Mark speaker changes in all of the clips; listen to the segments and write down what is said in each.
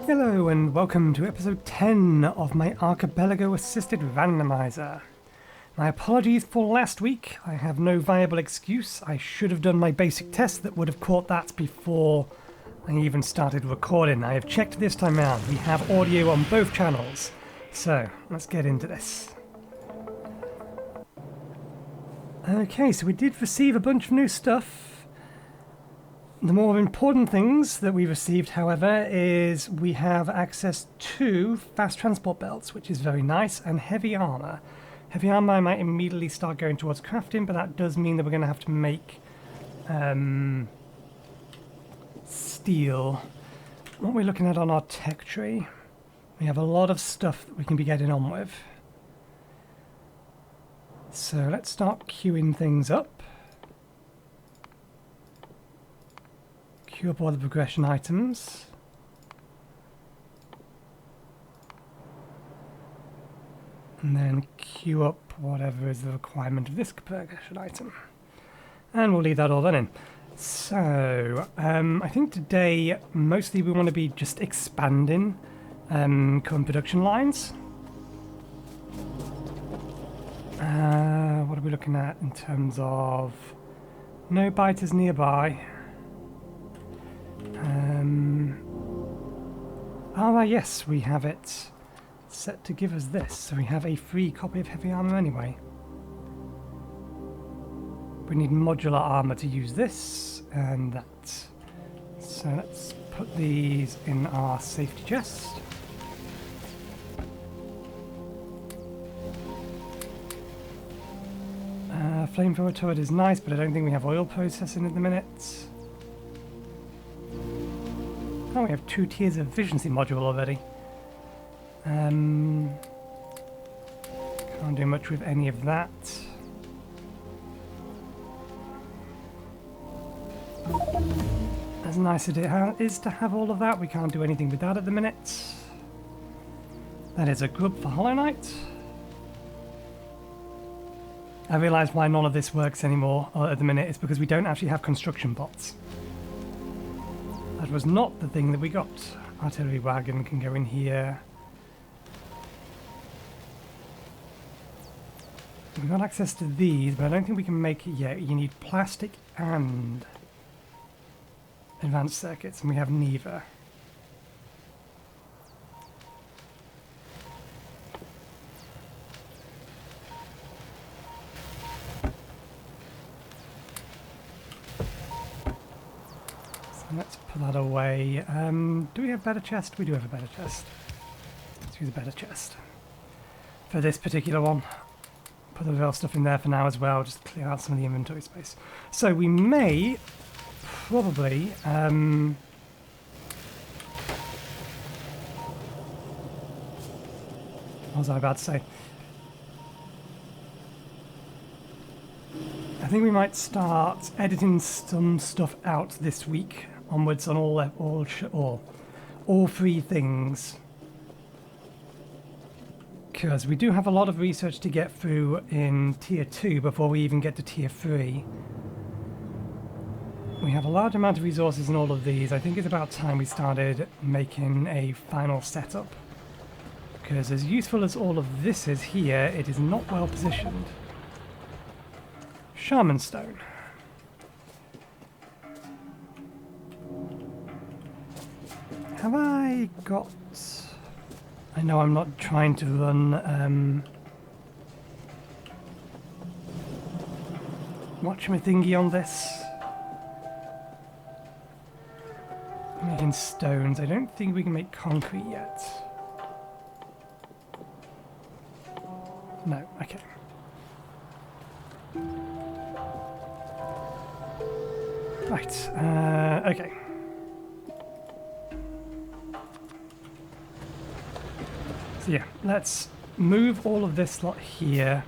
Speaker 1: Hello and welcome to episode 10 of my Archipelago assisted randomizer. My apologies for last week. I have no viable excuse. I should have done my basic test that would have caught that before I even started recording. I have checked this time around. We have audio on both channels. So let's get into this. Okay, so we did receive a bunch of new stuff. The more important things that we received, however, is we have access to fast transport belts, which is very nice, and heavy armor. Heavy armor I might immediately start going towards crafting, but that does mean that we're going to have to make steel. What are we looking at on our tech tree? We have a lot of stuff that we can be getting on with. So let's start queuing things up. Queue up all the progression items. And then queue up whatever is the requirement of this progression item. And we'll leave that all running. So, I think today mostly we want to be just expanding current production lines. What are we looking at in terms of no biters nearby? Yes, we have it set to give us this, so we have a free copy of heavy armor anyway. We need modular armor to use this and that. So let's put these in our safety chest. Flamethrower turret is nice, but I don't think we have oil processing at the minute. Oh, we have 2 tiers of efficiency module already. Can't do much with any of that. As nice as it is to have all of that, we can't do anything with that at the minute. That is a grub for Hollow Knight. I realise why none of this works anymore at the minute. It's because we don't actually have construction bots. That was not the thing that we got. Artillery wagon can go in here. We've got access to these, but I don't think we can make it yet. You need plastic and advanced circuits, and we have neither. Let's put that away. Do we have a better chest? We do have a better chest. Let's use a better chest for this particular one. Put the real stuff in there for now as well, just to clear out some of the inventory space. So we may probably what was I about to say? I think we might start editing some stuff out this week onwards on all 3 things, because we do have a lot of research to get through in tier 2 before we even get to tier 3. We have a large amount of resources in all of these. I think it's about time we started making a final setup, because as useful as all of this is here, it is not well positioned. Shaman stone. Have I got... I know I'm not trying to run whatchamathingy on this. Making stones. I don't think we can make concrete yet. No, okay. Right, okay. So yeah, let's move all of this lot here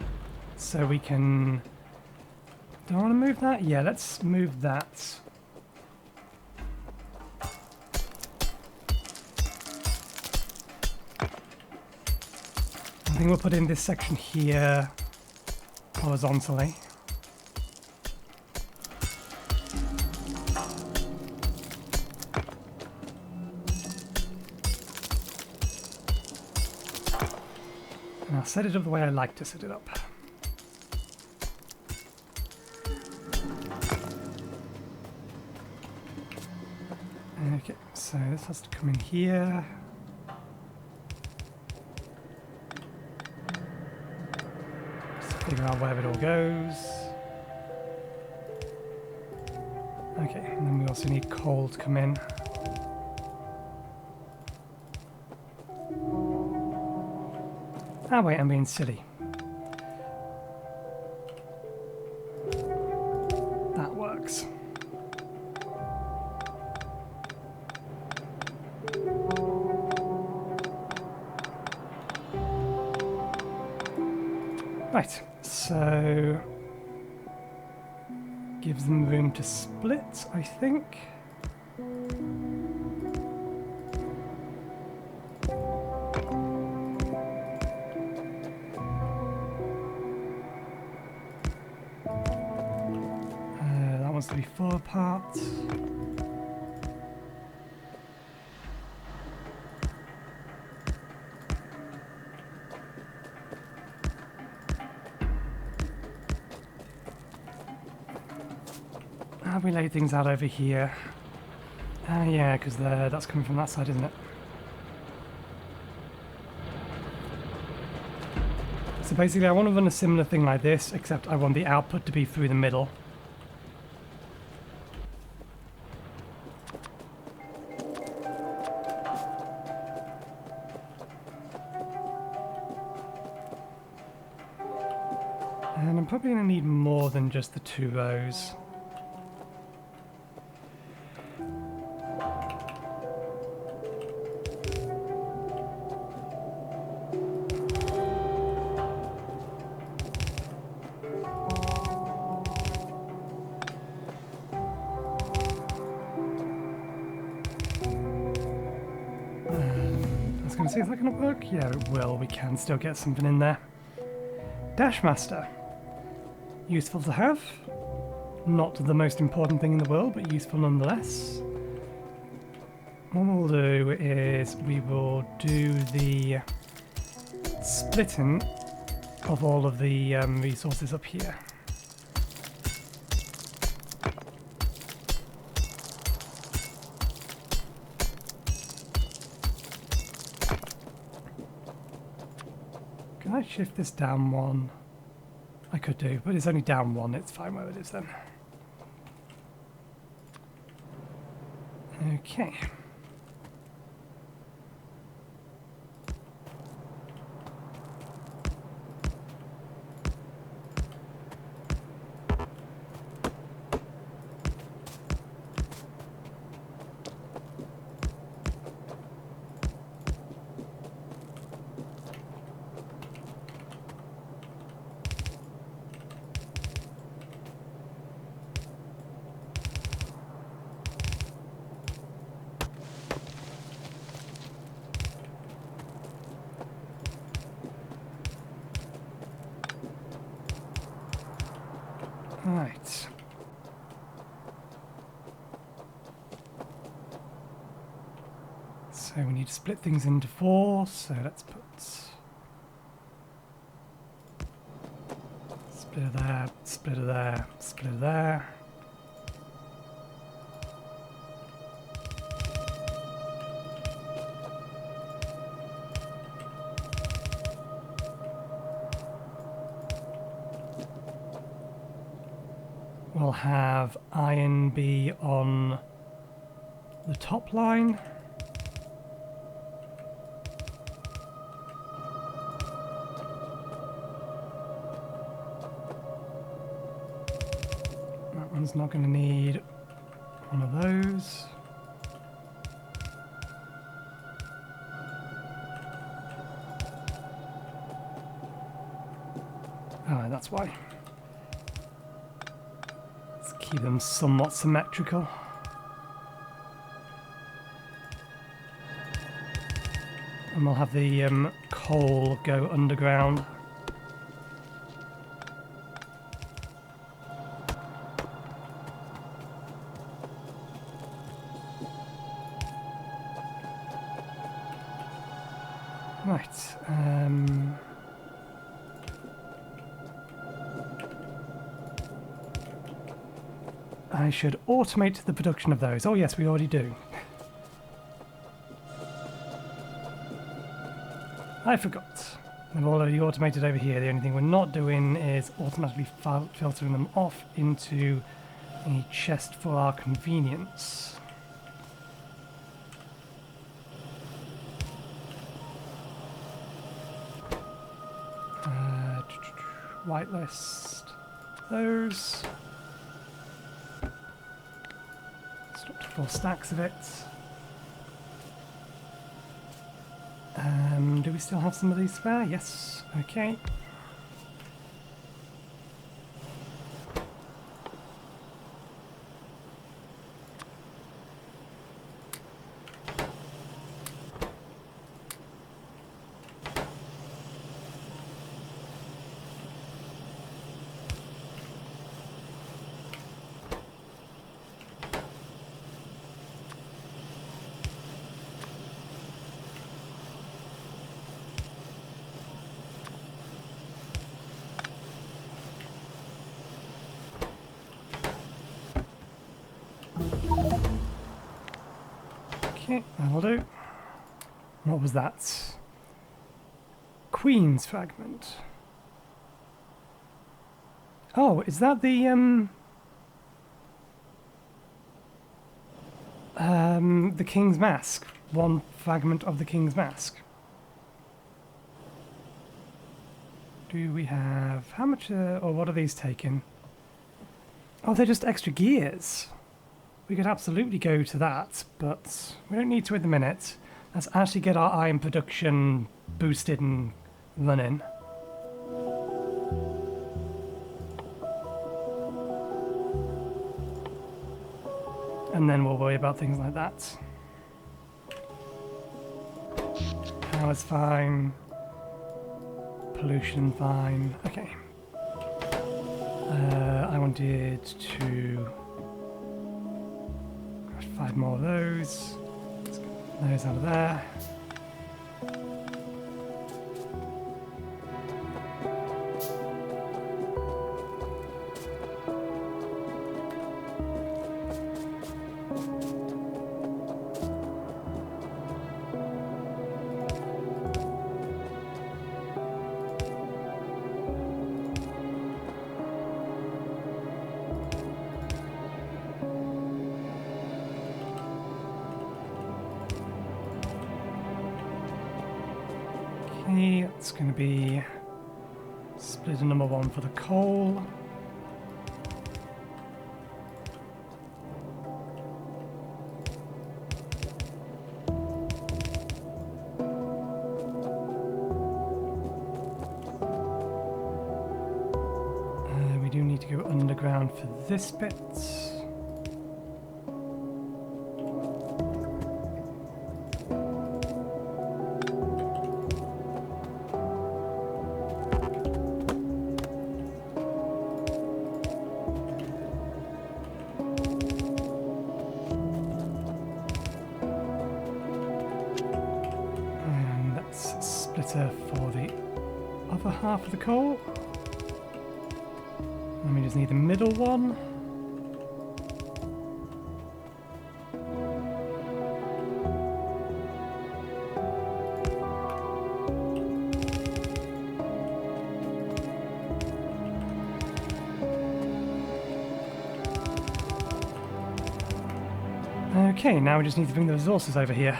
Speaker 1: so we can... Do I want to move that? Yeah, let's move that. I think we'll put in this section here horizontally. And I'll set it up the way I like to set it up. Okay, so this has to come in here. Just figure out where it all goes. Okay, and then we also need coal to come in. Ah wait, I'm being silly. That works. Right, so gives them room to split, I think. That wants to be 4 parts. We laid things out over here. Yeah, because that's coming from that side, isn't it? So basically I want to run a similar thing like this, except I want the output to be through the middle. And I'm probably going to need more than just the 2 rows. See if that can work. Yeah, it will. We can still get something in there. Dashmaster. Useful to have. Not the most important thing in the world, but useful nonetheless. What we'll do is we will do the splitting of all of the resources up here. Can I shift this down 1? I could do, but it's only down 1. It's fine where it is then. Okay. Right. So we need to split things into 4, so let's put splitter there, splitter there, splitter there. We'll have iron be on the top line. That one's not going to need one of those. Oh, that's why. Keep them somewhat symmetrical. And we'll have the coal go underground. Right. I should automate the production of those. Oh yes, we already do. I forgot. They've already automated over here. The only thing we're not doing is automatically filtering them off into a chest for our convenience. Whitelist those. Stop to 4 stacks of it. Do we still have some of these spare? Yes. Okay. Okay, that'll do. What was that? Queen's fragment. Oh, is that the King's Mask? One fragment of the King's Mask. Do we have how much? Or what are these taking? Oh, they're just extra gears. We could absolutely go to that, but we don't need to at the minute. Let's actually get our iron production boosted and running. And then we'll worry about things like that. Power's fine. Pollution fine. Okay. I wanted to... 5 more of those. Let's get those out of there. It's going to be splitter number 1 for the coal. We do need to go underground for this bit. For the other half of the coal. And we just need the middle one. Okay, now we just need to bring the resources over here.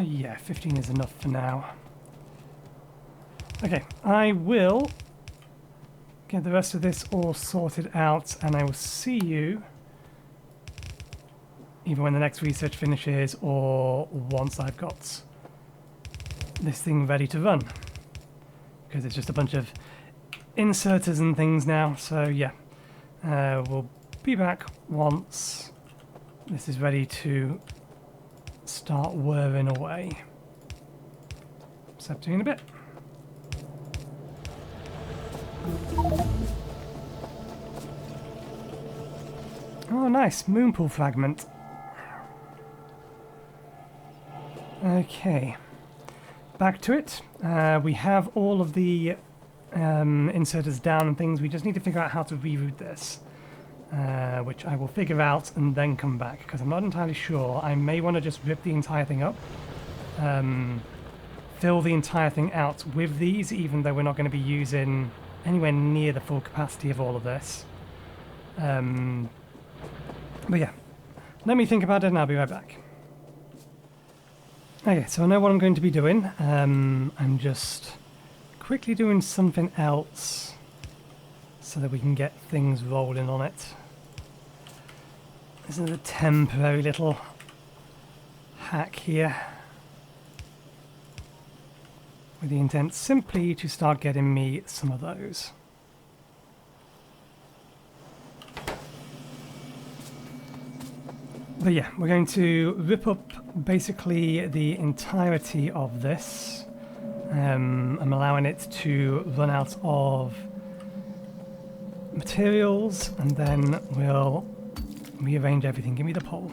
Speaker 1: Yeah, 15 is enough for now. Okay, I will get the rest of this all sorted out, and I will see you either when the next research finishes or once I've got this thing ready to run. Because it's just a bunch of inserters and things now, so yeah. We'll be back once this is ready to start whirring away. So, in a bit. Oh, nice. Moonpool fragment. Okay. Back to it. We have all of the inserters down and things. We just need to figure out how to reroute this. Which I will figure out and then come back, because I'm not entirely sure. I may want to just rip the entire thing up. Fill the entire thing out with these, even though we're not going to be using anywhere near the full capacity of all of this. But yeah, let me think about it and I'll be right back. Okay, so I know what I'm going to be doing. I'm just quickly doing something else so that we can get things rolling on it. This is a temporary little hack here, with the intent simply to start getting me some of those. But yeah, we're going to rip up basically the entirety of this. I'm allowing it to run out of materials, and then we'll rearrange everything. Give me the pole.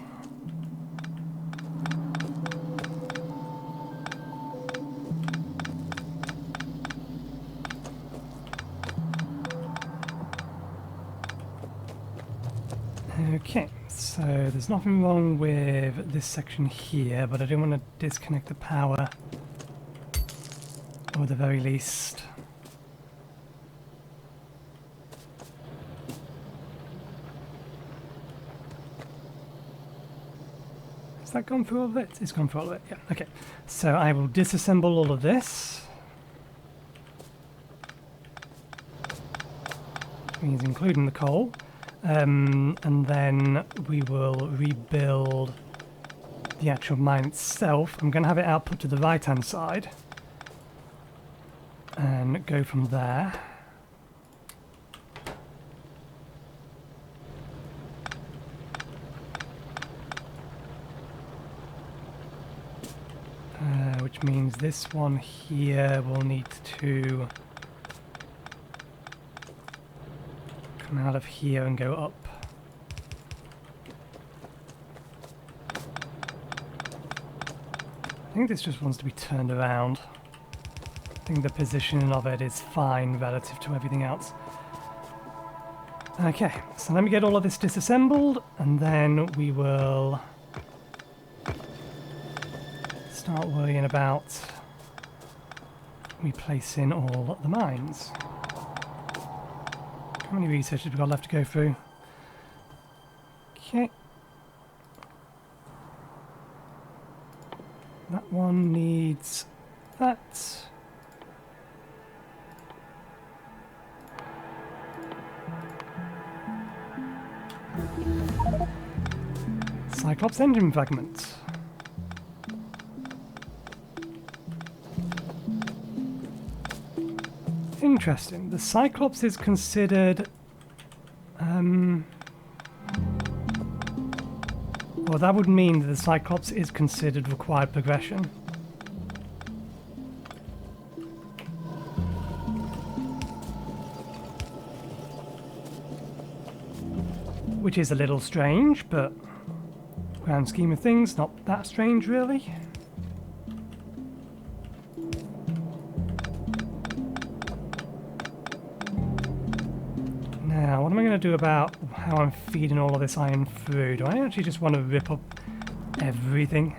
Speaker 1: Okay, so there's nothing wrong with this section here, but I do want to disconnect the power, or at the very least. Has that gone through all of it? It's gone through all of it, yeah. Okay, so I will disassemble all of this. Means including the coal. And then we will rebuild the actual mine itself. I'm going to have it output to the right hand side and go from there. Which means this one here will need to come out of here and go up. I think this just wants to be turned around. I think the positioning of it is fine relative to everything else. Okay, so let me get all of this disassembled, and then we will start worrying about replacing all the mines. How many researchers have we got left to go through? Okay. That one needs that. Cyclops engine fragment. Interesting. The Cyclops is considered... well, that would mean that the Cyclops is considered required progression. Which is a little strange, but grand scheme of things, not that strange really. Now, what am I going to do about how I'm feeding all of this iron through? Do I actually just want to rip up everything?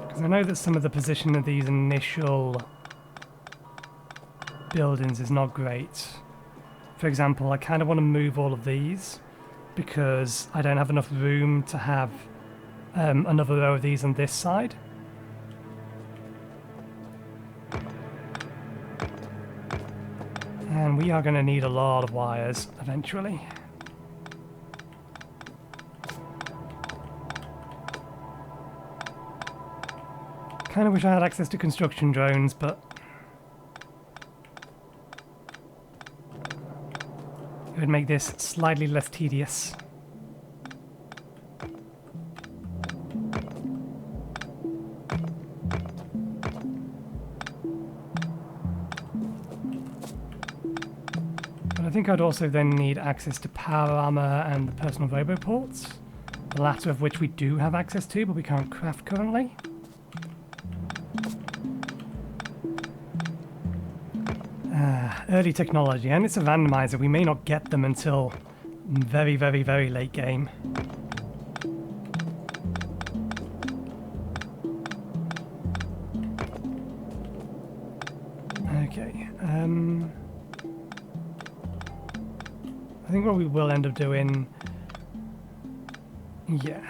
Speaker 1: Because I know that some of the position of these initial buildings is not great. For example, I kind of want to move all of these because I don't have enough room to have another row of these on this side. And we are going to need a lot of wires eventually. Kind of wish I had access to construction drones, but it would make this slightly less tedious. think I'd also then need access to power armor and the personal robo ports, the latter of which we do have access to, but we can't craft currently. Early technology, and it's a randomizer. We may not get them until very, very, very late game. Okay. I think what we will end up doing... Yeah.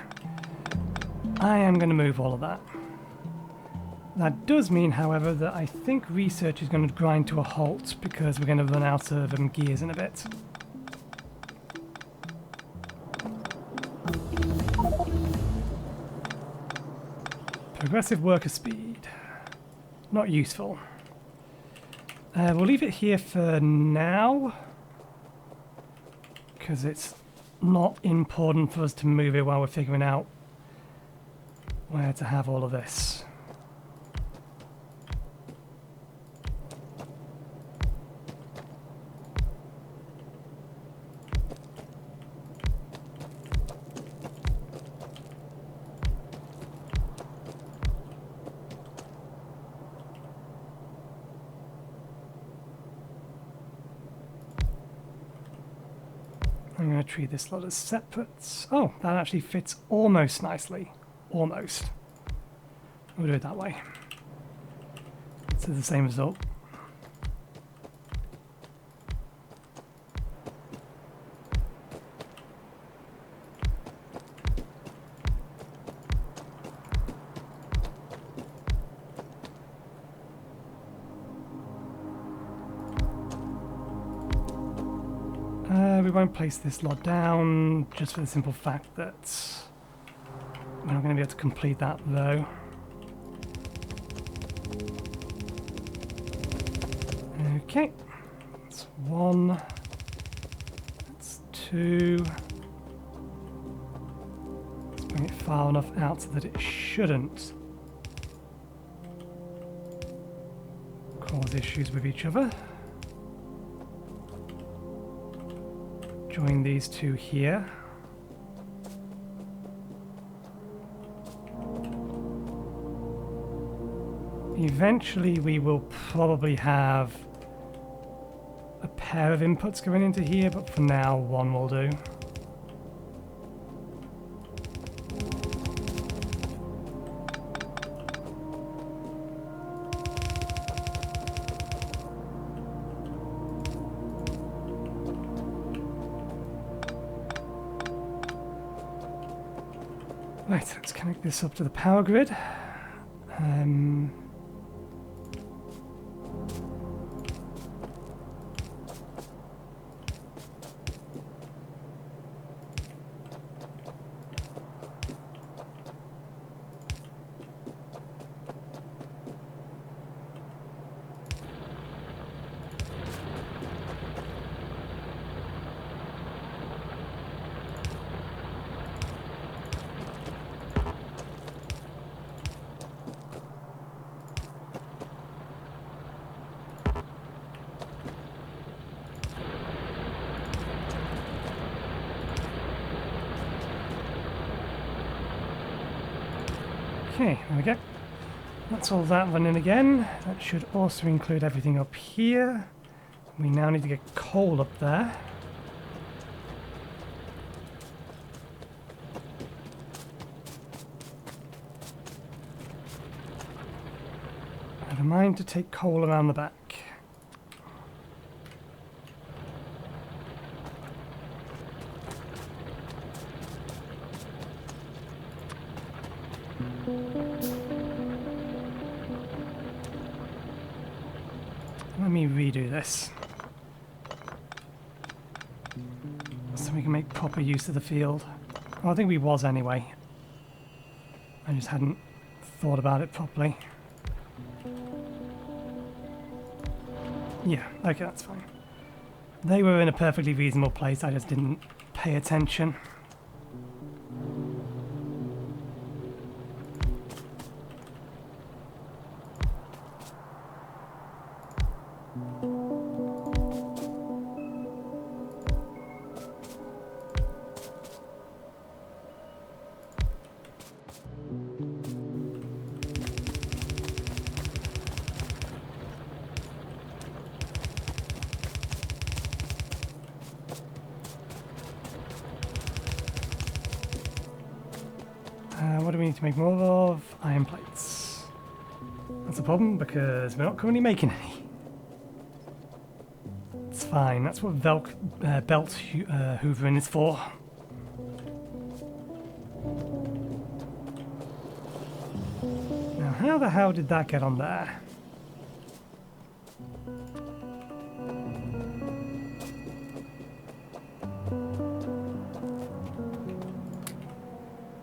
Speaker 1: I am going to move all of that. That does mean, however, that I think research is going to grind to a halt because we're going to run out of gears in a bit. Progressive worker speed. Not useful. We'll leave it here for now because it's not important for us to move it while we're figuring out where to have all of this. I'm going to treat this lot as separate. Oh, that actually fits almost nicely. Almost. We'll do it that way. So the same result. We won't place this lot down, just for the simple fact that we're not going to be able to complete that though. Okay, that's one, that's two. Let's bring it far enough out so that it shouldn't cause issues with each other. Join these two here. Eventually we will probably have a pair of inputs going into here, but for now one will do. Right, let's connect this up to the power grid. Okay, there we go. That's all that running again. That should also include everything up here. We now need to get coal up there. Never mind to take coal around the back. Let me redo this so we can make proper use of the field. Well, I think we was anyway. I just hadn't thought about it properly. Yeah, okay, that's fine. They were in a perfectly reasonable place, I just didn't pay attention. what do we need to make more of? Iron plates. That's a problem because we're not currently making any. It's fine, that's what belt hoovering is for. Now, how the hell did that get on there?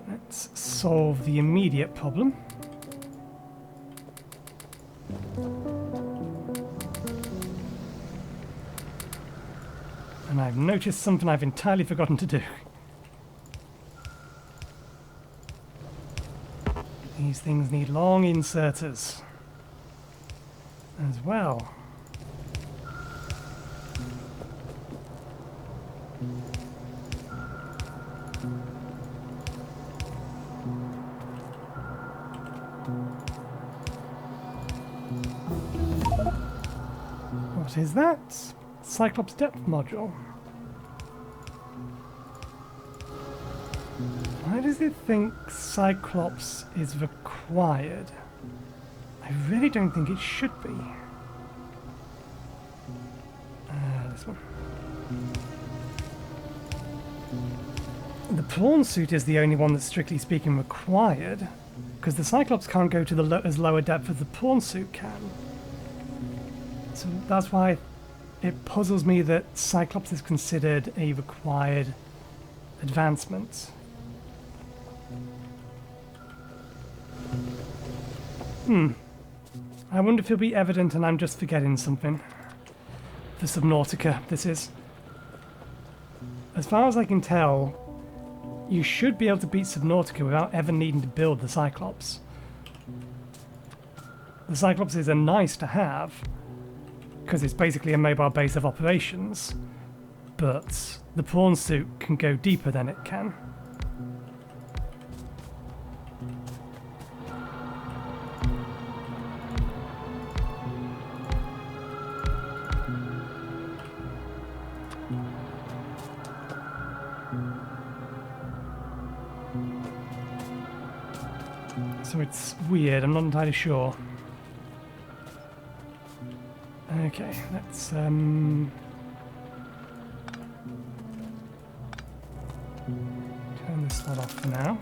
Speaker 1: Let's solve the immediate problem. And I've noticed something I've entirely forgotten to do. These things need long inserters as well. What is that? Cyclops depth module. Why does it think Cyclops is required? I really don't think it should be. This one. The prawn suit is the only one that's strictly speaking required, because the Cyclops can't go to the as lower depth as the prawn suit can. So that's why it puzzles me that Cyclops is considered a required advancement. I wonder if it'll be evident and I'm just forgetting something. The Subnautica, this is. As far as I can tell, you should be able to beat Subnautica without ever needing to build the Cyclops. The Cyclops is a nice to have, because it's basically a mobile base of operations, but the prawn suit can go deeper than it can. So it's weird, I'm not entirely sure. Okay, let's turn this slot off for now.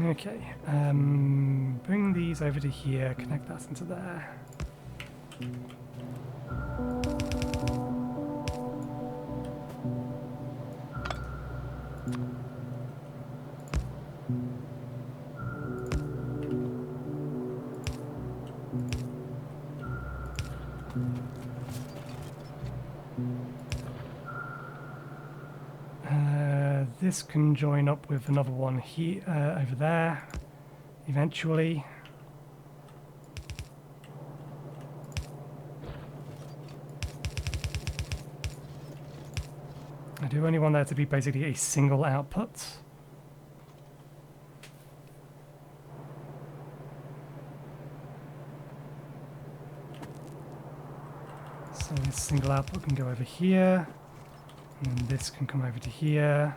Speaker 1: Okay, bring these over to here, connect that into there. This can join up with another one here, over there, eventually. I do only want there to be basically a single output. So this single output can go over here, and this can come over to here.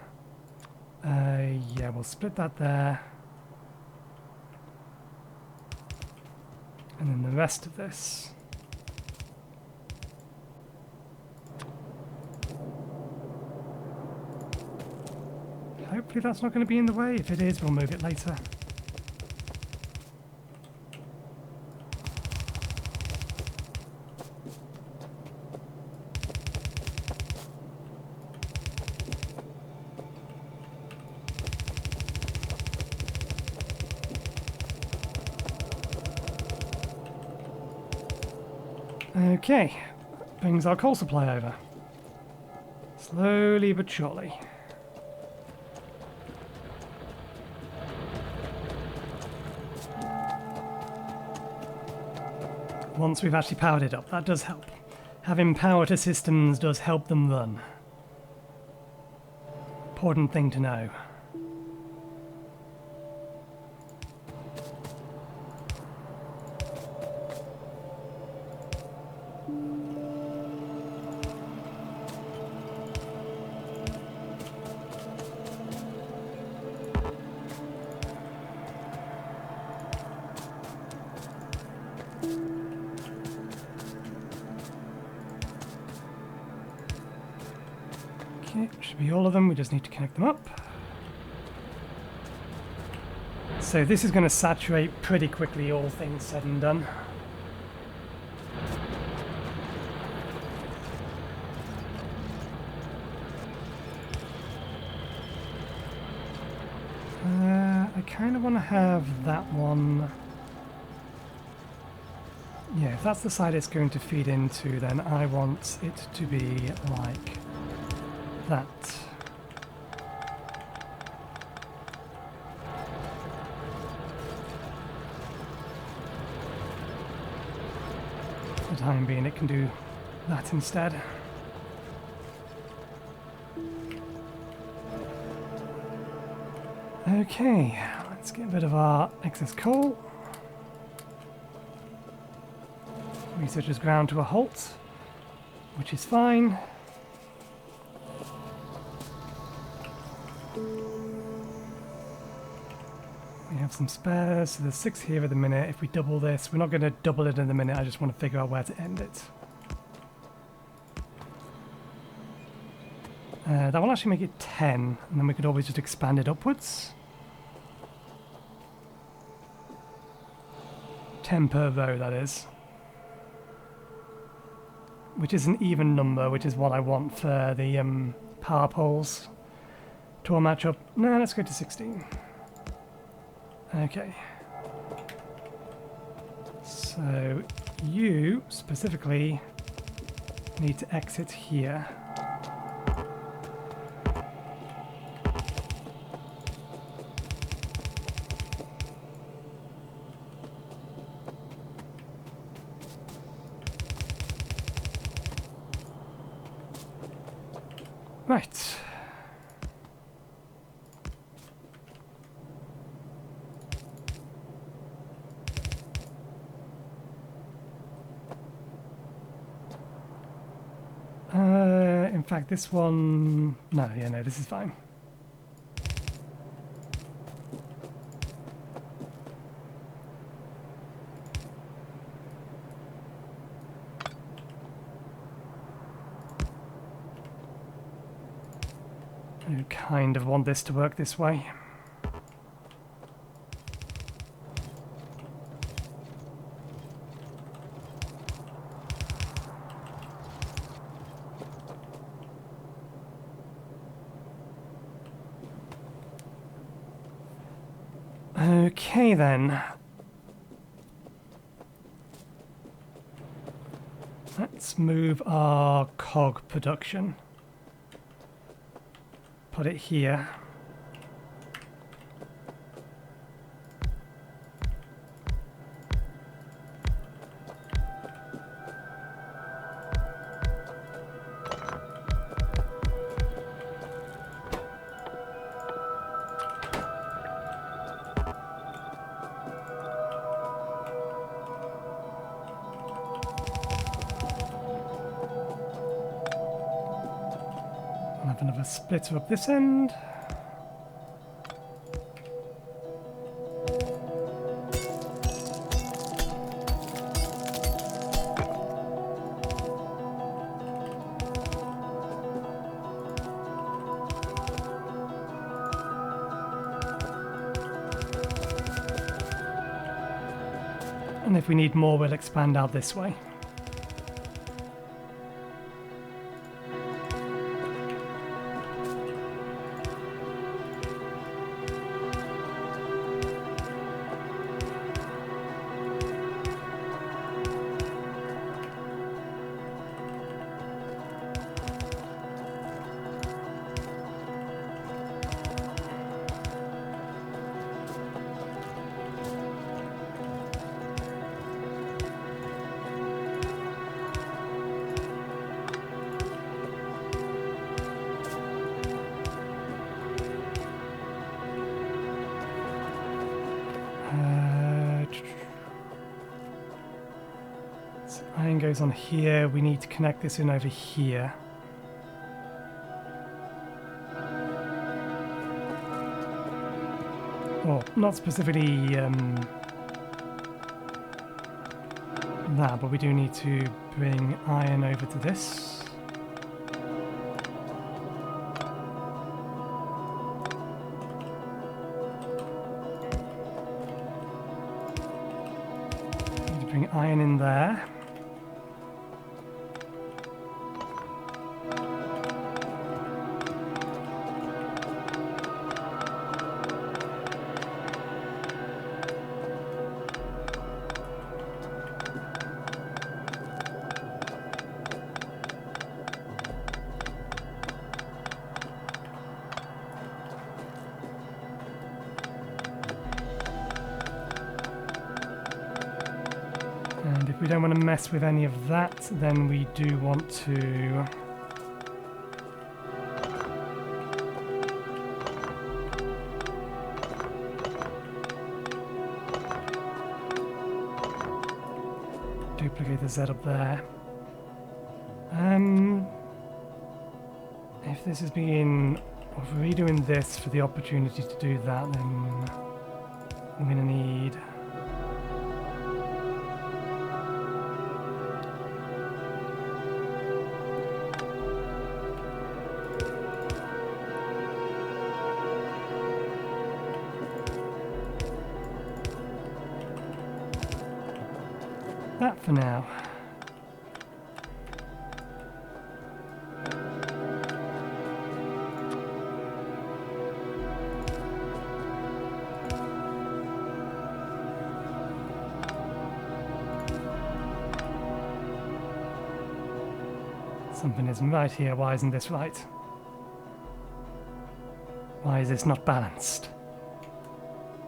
Speaker 1: Yeah, we'll split that there. And then the rest of this. Hopefully that's not going to be in the way. If it is, we'll move it later. Okay, brings our coal supply over. Slowly but surely. Once we've actually powered it up, that does help. Having power to systems does help them run. Important thing to know. Okay, should be all of them, we just need to connect them up. So this is going to saturate pretty quickly, all things said and done. I kind of want to have that one. Yeah, if that's the side it's going to feed into, then I want it to be like that. For the time being, it can do that instead. Okay, let's get rid of our excess coal. Research has ground to a halt, which is fine. We have some spares, so there's 6 here at the minute. If we double this, we're not going to double it in a minute, I just want to figure out where to end it. That will actually make it 10, and then we could always just expand it upwards. 10 per row, that is. Which is an even number, which is what I want for the power poles to all match up. No, let's go to 16. Okay. So you specifically need to exit here. Right. In fact, this one... No, yeah, no, this is fine. I kind of want this to work this way. Okay then. Let's move our cog production. Put it here. I'll have another splitter up this end. And if we need more, we'll expand out this way. So iron goes on here. We need to connect this in over here. Well, not specifically that, but we do need to bring iron over to this. iron in there. And if we don't want to mess with any of that, then we do want to duplicate the Z up there. If this is being, or if we're redoing this for the opportunity to do that, then I'm going to need that for now. Something isn't right here. Why isn't this right? Why is this not balanced?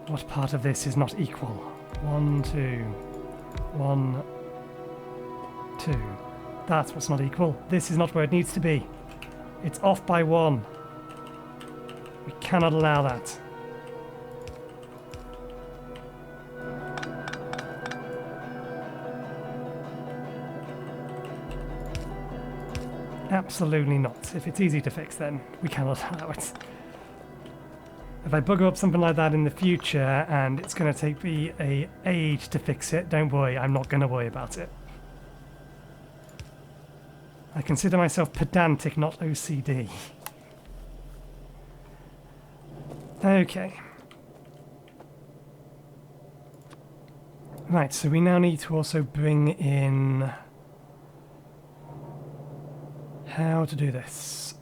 Speaker 1: What part of this is not equal? 1, 2. 1, 2. That's what's not equal. This is not where it needs to be. It's off by 1. We cannot allow that. Absolutely not. If it's easy to fix, then we cannot allow it. If I bugger up something like that in the future and it's going to take me an age to fix it, don't worry, I'm not going to worry about it. I consider myself pedantic, not OCD. Okay. Right, so we now need to also bring in how to do this.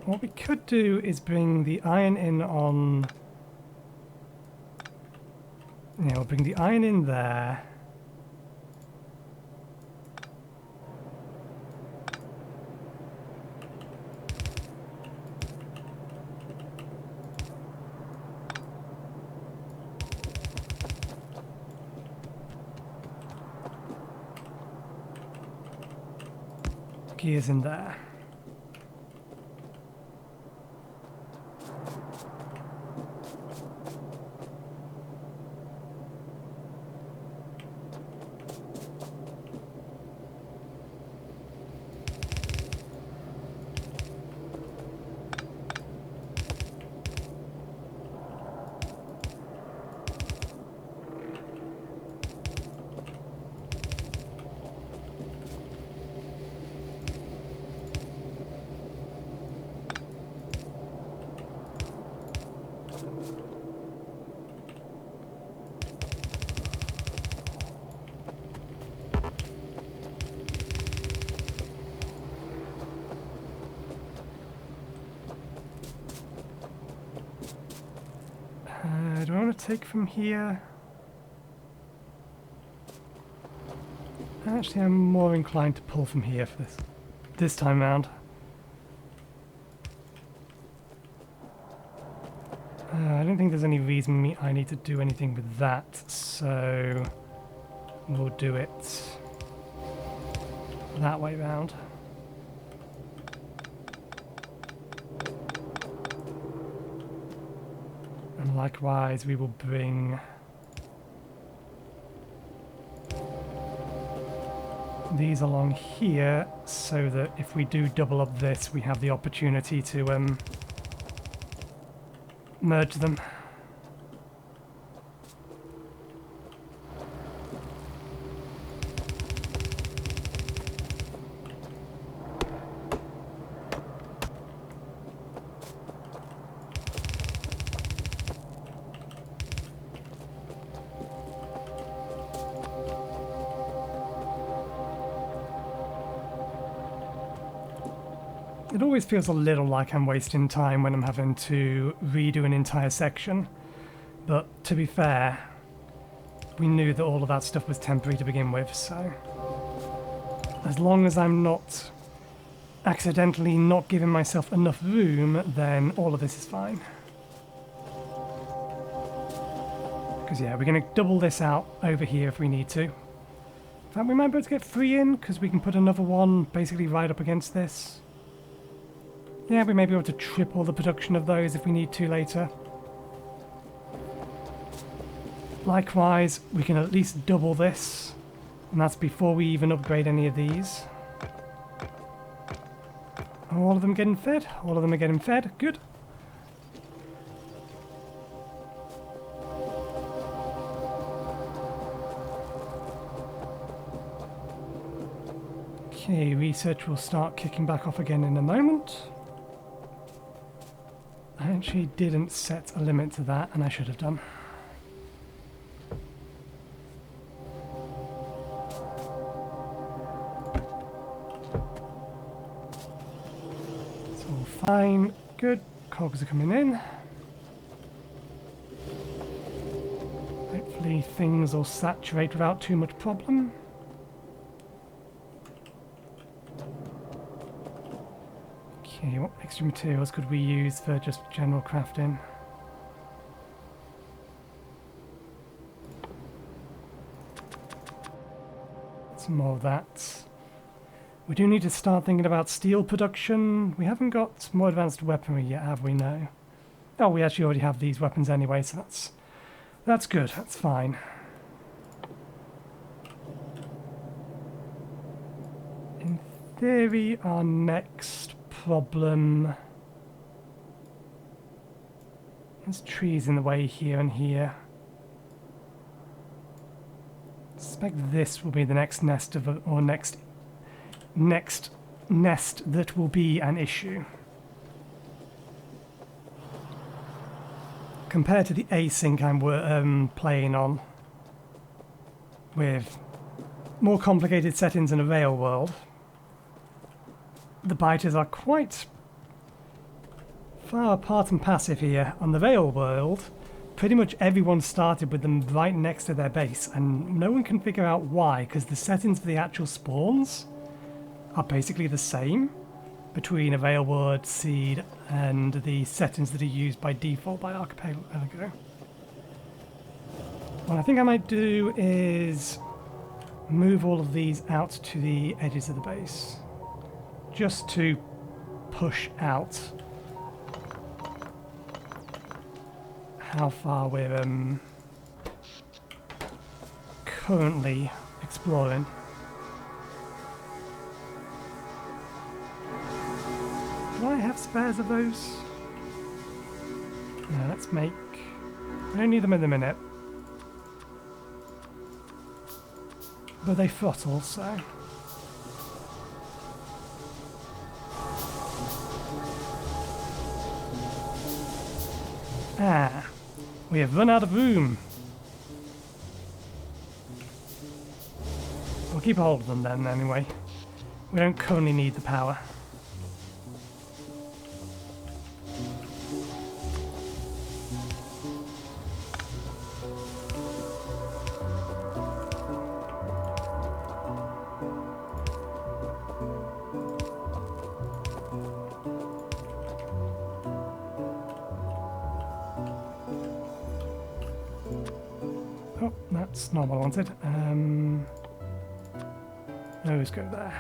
Speaker 1: What we could do is bring the iron in on... Yeah, we'll bring the iron in there. Gears in there. Do I want to take from here? Actually, I'm more inclined to pull from here for this time round. I don't think there's any reason I need to do anything with that, so we'll do it that way round. And likewise, we will bring these along here so that if we do double up this, we have the opportunity to merge them. It always feels a little like I'm wasting time when I'm having to redo an entire section. But to be fair, we knew that all of that stuff was temporary to begin with, so as long as I'm not accidentally not giving myself enough room, then all of this is fine. Because yeah, we're going to double this out over here if we need to. In fact, we might be able to get 3 in, because we can put another one basically right up against this. Yeah, we may be able to triple the production of those if we need to later. Likewise, we can at least double this, and that's before we even upgrade any of these. Are all of them getting fed? All of them are getting fed. Good. Okay, research will start kicking back off again in a moment. I actually didn't set a limit to that, and I should have done. Fine, good. Cogs are coming in. Hopefully things will saturate without too much problem. Okay, what extra materials could we use for just general crafting? Some more of that. We do need to start thinking about steel production. We haven't got more advanced weaponry yet, have we? No. Oh, we actually already have these weapons anyway, so that's good. That's fine. In theory, our next problem... There's trees in the way here and here. I suspect this will be the next nest of... or next nest that will be an issue. Compared to the async I'm playing on, with more complicated settings in a rail world, the biters are quite far apart and passive here. On the rail world, pretty much everyone started with them right next to their base, and no one can figure out why, because the settings for the actual spawns are basically the same between a Railward, Seed, and the settings that are used by default by Archipelago. What I think I might do is move all of these out to the edges of the base, just to push out how far we're currently exploring. Do I have spares of those? No, let's make... I don't need them in the minute. But they throttle, so... Ah, we have run out of room. We'll keep hold of them then, anyway. We don't currently need the power. Oh, that's not what I wanted. Those go there.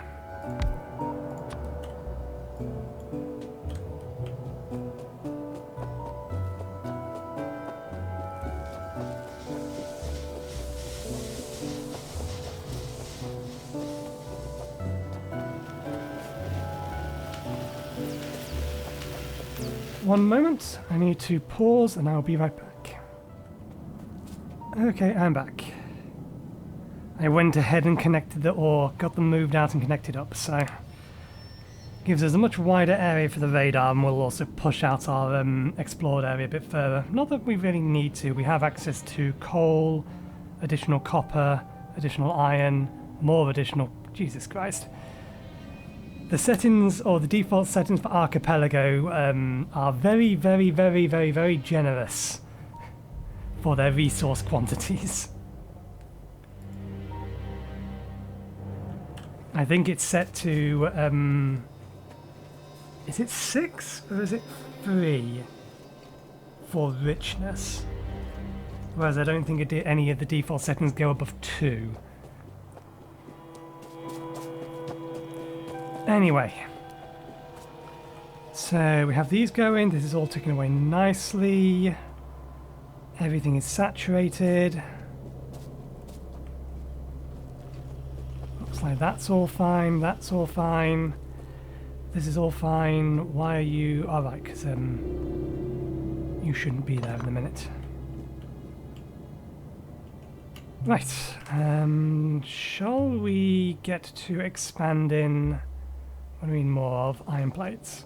Speaker 1: One moment, I need to pause and I'll be right back. Okay, I'm back. I went ahead and connected the ore, got them moved out and connected up, so gives us a much wider area for the radar, and we'll also push out our explored area a bit further. Not that we really need to. We have access to coal, additional copper, additional iron, more additional... Jesus Christ. The settings, or the default settings for Archipelago, are very, very, very, very, very generous for their resource quantities. I think it's set to, is it 6 or is it 3 for richness? Whereas I don't think any of the default settings go above 2. Anyway, so we have these going. This is all ticking away nicely. Everything is saturated. Looks like that's all fine. That's all fine. This is all fine. Why are you... all right, because you shouldn't be there in a minute. Right, shall we get to expanding, what do we need more of? Iron plates.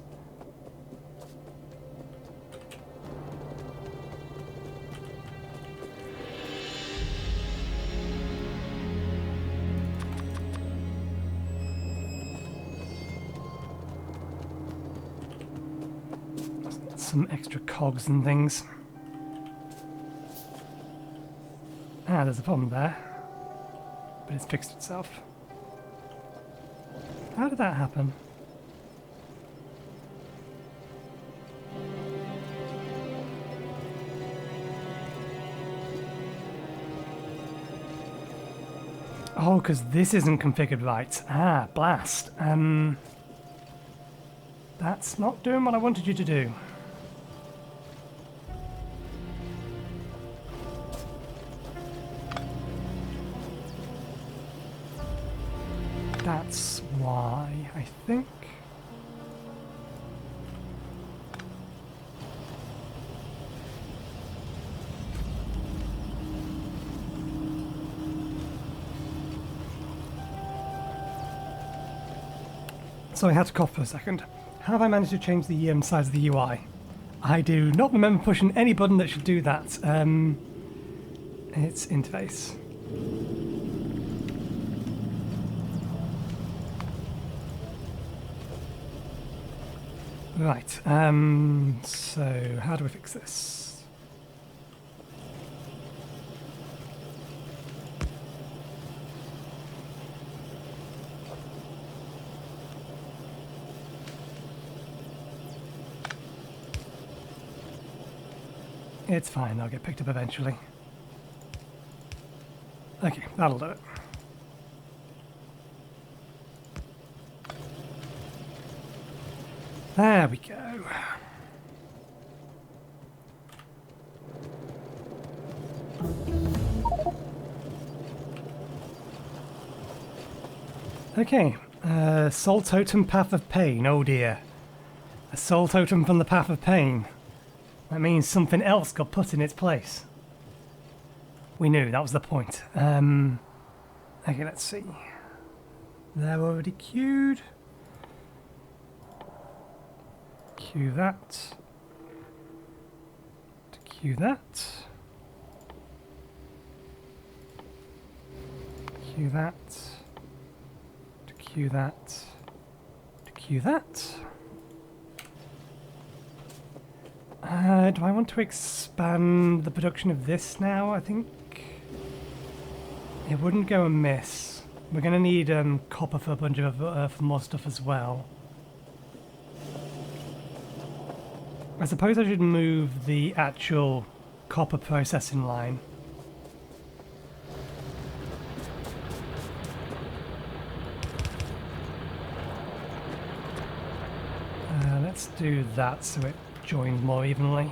Speaker 1: Some extra cogs and things. Ah, there's a problem there, but it's fixed itself. How did that happen? Oh, because this isn't configured right. Ah, blast. That's not doing what I wanted you to do. That's why, I think. So I had to cough for a second. How have I managed to change the size of the UI? I do not remember pushing any button that should do that. It's interface. Right, so how do we fix this? It's fine, they'll get picked up eventually. Okay, that'll do it. There we go. Okay, Soul Totem Path of Pain, oh dear. A Soul Totem from the Path of Pain. That means something else got put in its place. We knew, that was the point. Okay, let's see. They're already queued. Queue that. To queue that. Queue that. To queue that. To queue that. Do I want to expand the production of this now? I think it wouldn't go amiss. We're going to need copper for a bunch of for more stuff as well. I suppose I should move the actual copper processing line. Let's do that so it joins more evenly.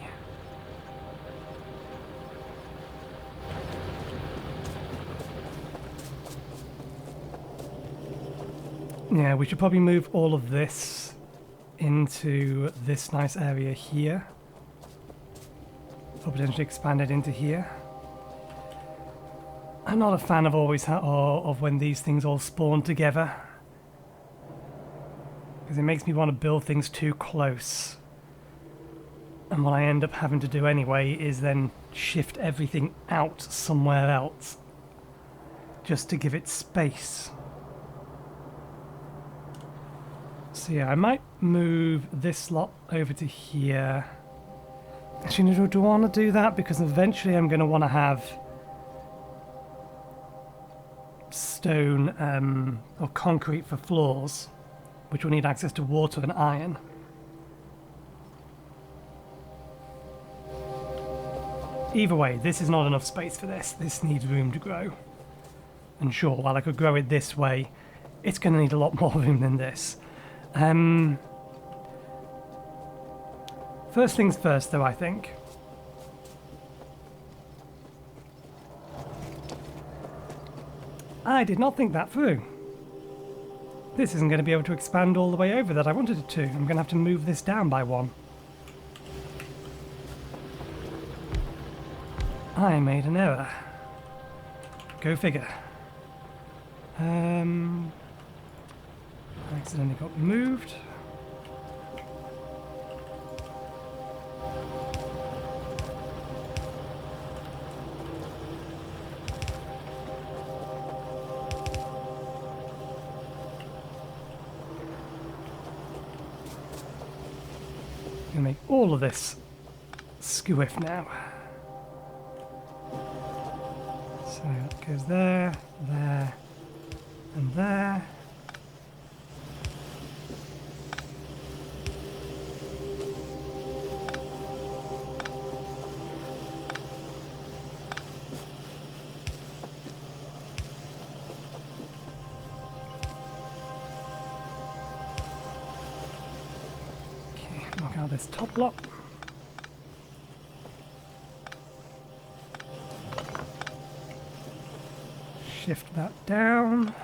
Speaker 1: Yeah, we should probably move all of this into this nice area here, or potentially expand it into here. I'm not a fan of of when these things all spawn together, because it makes me want to build things too close, and what I end up having to do anyway is then shift everything out somewhere else just to give it space. So yeah, I might move this lot over to here. Actually, do I want to do that? Because eventually I'm going to want to have stone or concrete for floors, which will need access to water and iron. Either way, this is not enough space for this. This needs room to grow. And sure, while I could grow it this way, it's going to need a lot more room than this. First things first, though, I think. I did not think that through. This isn't going to be able to expand all the way over that I wanted it to. I'm going to have to move this down by one. I made an error. Go figure. Accidentally got moved. Gonna make all of this SkidFa now. So it goes there, there, and there. Knock out this top block. Shift that down.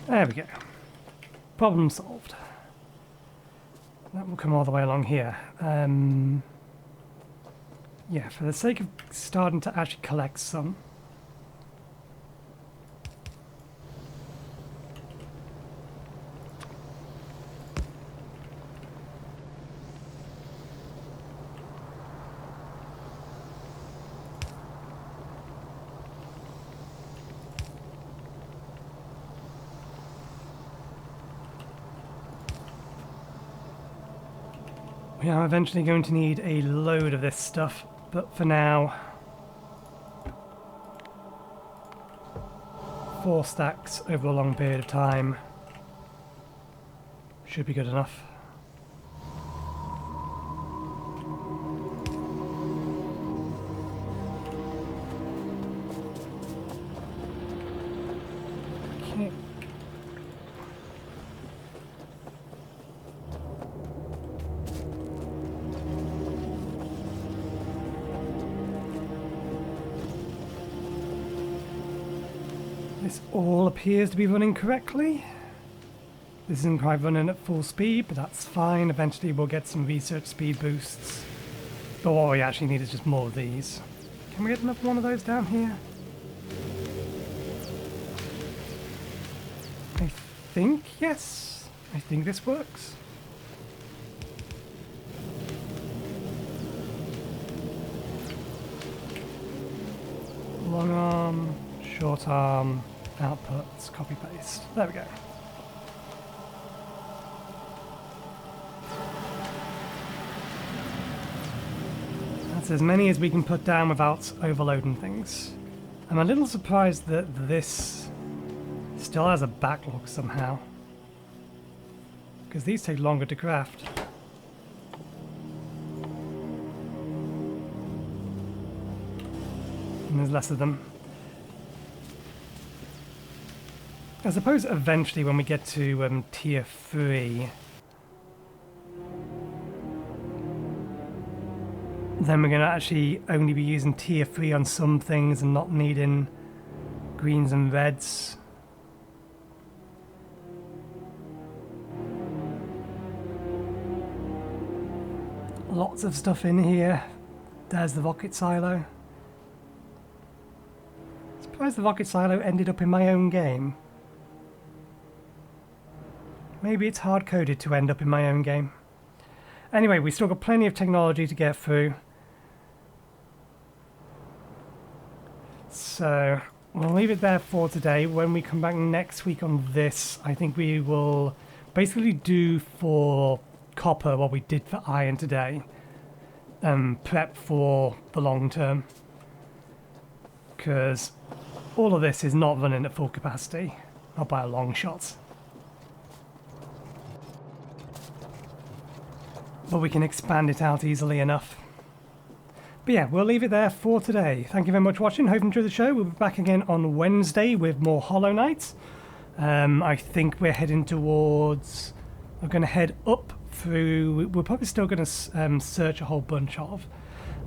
Speaker 1: There we go. Problem solved. That will come all the way along here. Yeah, for the sake of starting to actually collect some. We are eventually going to need a load of this stuff, but for now, 4 stacks over a long period of time should be good enough. Okay. This all appears to be running correctly. This isn't quite running at full speed, but that's fine. Eventually we'll get some research speed boosts. But what we actually need is just more of these. Can we get another one of those down here? I think, yes. I think this works. Long arm, short arm, outputs, copy paste. There we go. That's as many as we can put down without overloading things. I'm a little surprised that this still has a backlog somehow, because these take longer to craft. And there's less of them. I suppose eventually when we get to tier 3, then we're going to actually only be using tier 3 on some things and not needing greens and reds. Lots of stuff in here. There's the rocket silo. Let's Where's the rocket silo ended up in my own game? Maybe it's hard-coded to end up in my own game. Anyway, we've still got plenty of technology to get through. So we'll leave it there for today. When we come back next week on this, I think we will basically do for copper what we did for iron today. Prep for the long term. Because all of this is not running at full capacity. Not by a long shot. But we can expand it out easily enough. But yeah, we'll leave it there for today. Thank you very much for watching. Hope you enjoyed the show. We'll be back again on Wednesday with more Hollow Knight. I think we're heading towards... We're going to head up through... We're probably still going to search a whole bunch of.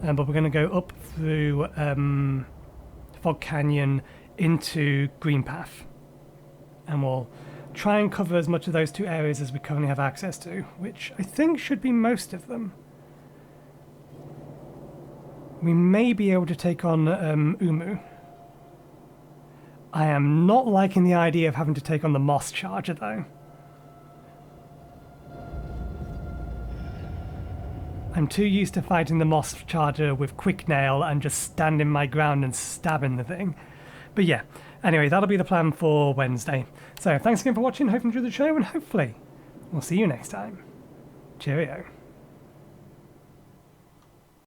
Speaker 1: But we're going to go up through Fog Canyon into Green Path. And we'll try and cover as much of those two areas as we currently have access to, which I think should be most of them. We may be able to take on Umu. I am not liking the idea of having to take on the Moss Charger, though. I'm too used to fighting the Moss Charger with Quick Nail and just standing my ground and stabbing the thing. But yeah, anyway, that'll be the plan for Wednesday. So thanks again for watching, hope you enjoyed the show, and hopefully we'll see you next time. Cheerio.